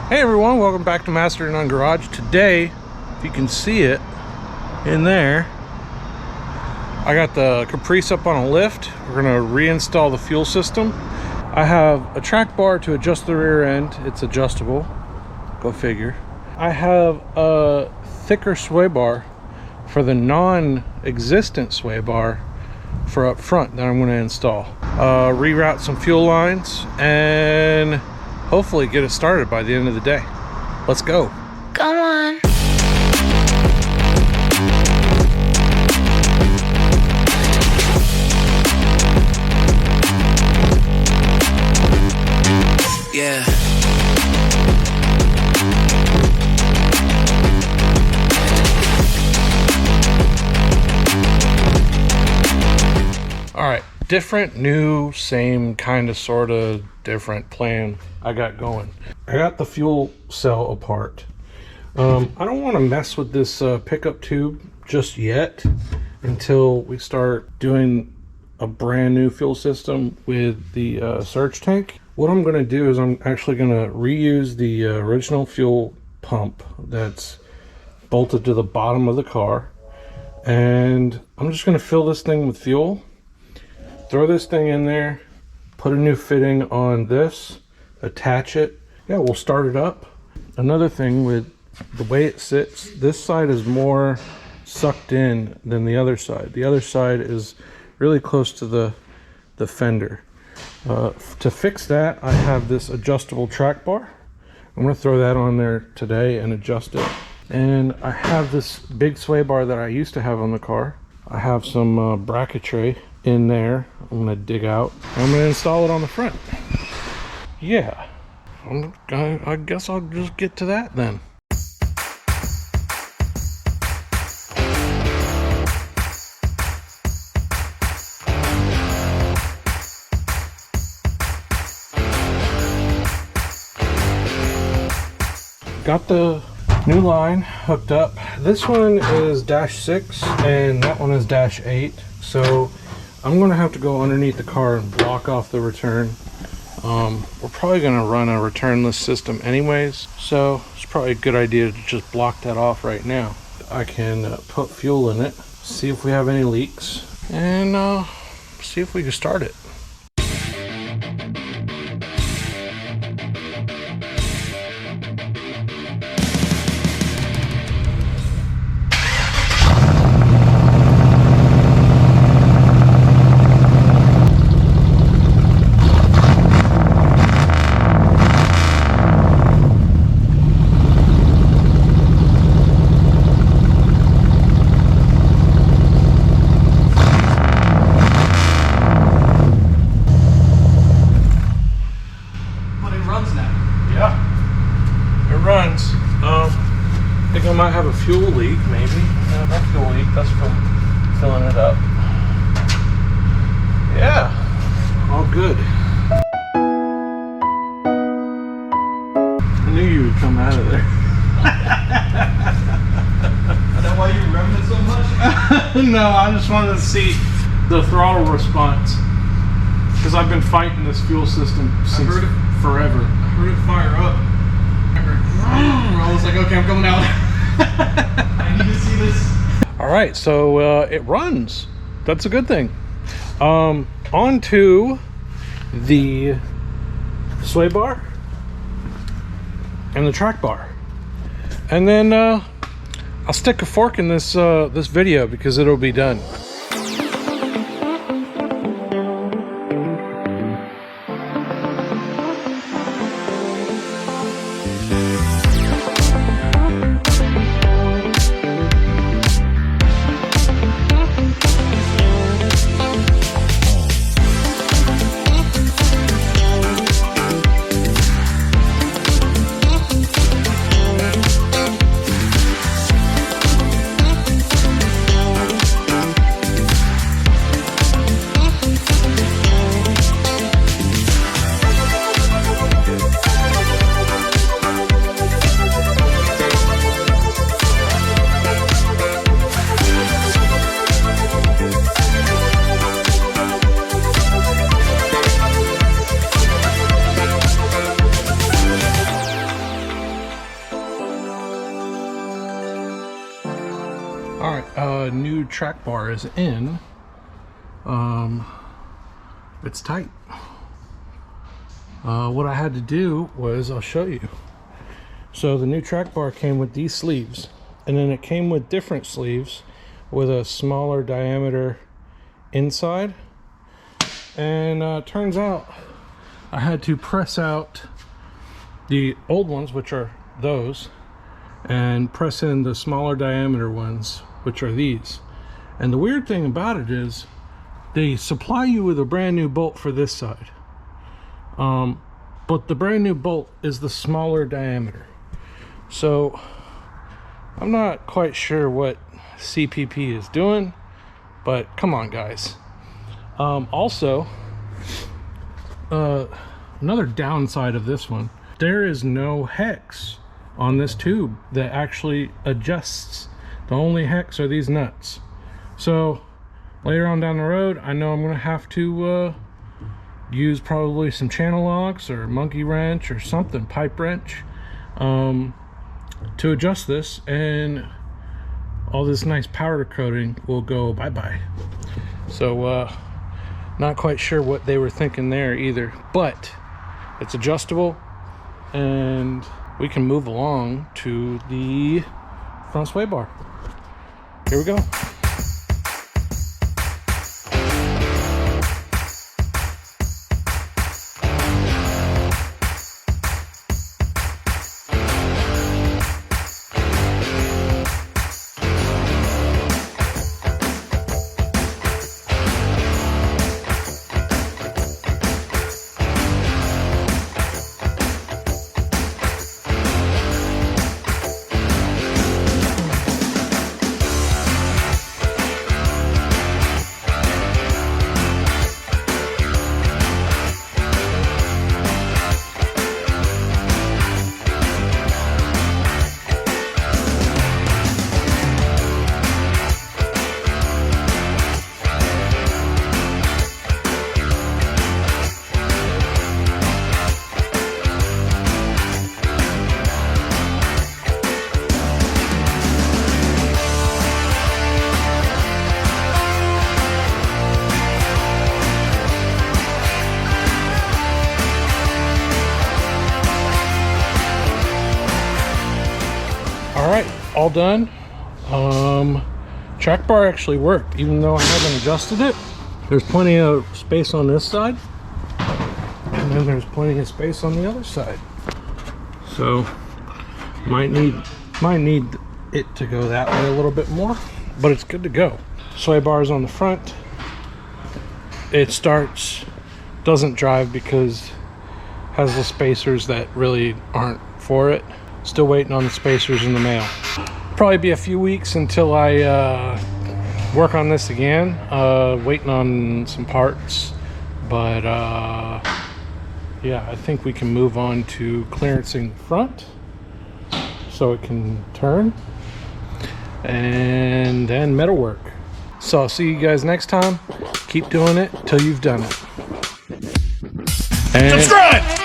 Hey everyone, welcome back to Master and On Garage. Today, if you can see it in there, I got the Caprice up on a lift. We're gonna reinstall the fuel system. I have a track bar to adjust the rear end. It's adjustable, go figure. I have a thicker sway bar for the non-existent sway bar for up front that I'm gonna install. Reroute some fuel lines and hopefully get it started by the end of the day. Let's go. Come on. Yeah. All right, different, new, same, kind of, sort of, different plan I got going. I got the fuel cell apart. I don't want to mess with this pickup tube just yet until we start doing a brand new fuel system with the surge tank. What I'm going to do is I'm actually going to reuse the original fuel pump that's bolted to the bottom of the car, and I'm just going to fill this thing with fuel, throw this thing in there, put a new fitting on this, attach it. Yeah, we'll start it up. Another thing with the way it sits, this side is more sucked in than the other side. The other side is really close to the fender. To fix that, I have this adjustable track bar. I'm going to throw that on there today and adjust it. And I have this big sway bar that I used to have on the car. I have some bracketry in there. I'm going to dig out. I'm going to install it on the front. Yeah, I guess I'll just get to that then. Got the new line hooked up. This one is -6 and that one is -8. So I'm gonna have to go underneath the car and block off the return. We're probably gonna run a returnless system anyways, so it's probably a good idea to just block that off right now. I can put fuel in it, see if we have any leaks, and see if we can start it. I think I might have a fuel leak, maybe. Not fuel leak, that's from filling it up. Yeah, all good. I knew you would come out of there. Is that why you revving it so much? No, I just wanted to see the throttle response. Because I've been fighting this fuel system since forever. I heard it fire up. I was like, okay, I'm coming out. I need to see this. All right, so it runs. That's a good thing. On to the sway bar and the track bar, and then I'll stick a fork in this this video because it'll be done. Alright, new track bar is in. It's tight. What I had to do was, I'll show you. So the new track bar came with these sleeves, and then it came with different sleeves with a smaller diameter inside. And turns out I had to press out the old ones, which are those, and press in the smaller diameter ones, which are these. And the weird thing about it is they supply you with a brand new bolt for this side, but the brand new bolt is the smaller diameter. So I'm not quite sure what CPP is doing, but come on, guys. Also, another downside of this one, there is no hex on this tube that actually adjusts. The only hex are these nuts. So later on down the road, I know I'm gonna have to use probably some channel locks or monkey wrench or something, pipe wrench, to adjust this, and all this nice powder coating will go bye-bye. So not quite sure what they were thinking there either, but it's adjustable and we can move along to the front sway bar. Here we go. Alright, all done. Track bar actually worked, even though I haven't adjusted it. There's plenty of space on this side, and then there's plenty of space on the other side. So might need it to go that way a little bit more, but it's good to go. Sway bars on the front. It doesn't drive because it has the spacers that really aren't for it. Still waiting on the spacers in the mail. Probably be a few weeks until I work on this again. Waiting on some parts, but yeah, I think we can move on to clearancing the front so it can turn, and then metalwork. So I'll see you guys next time. Keep doing it till you've done it. And subscribe!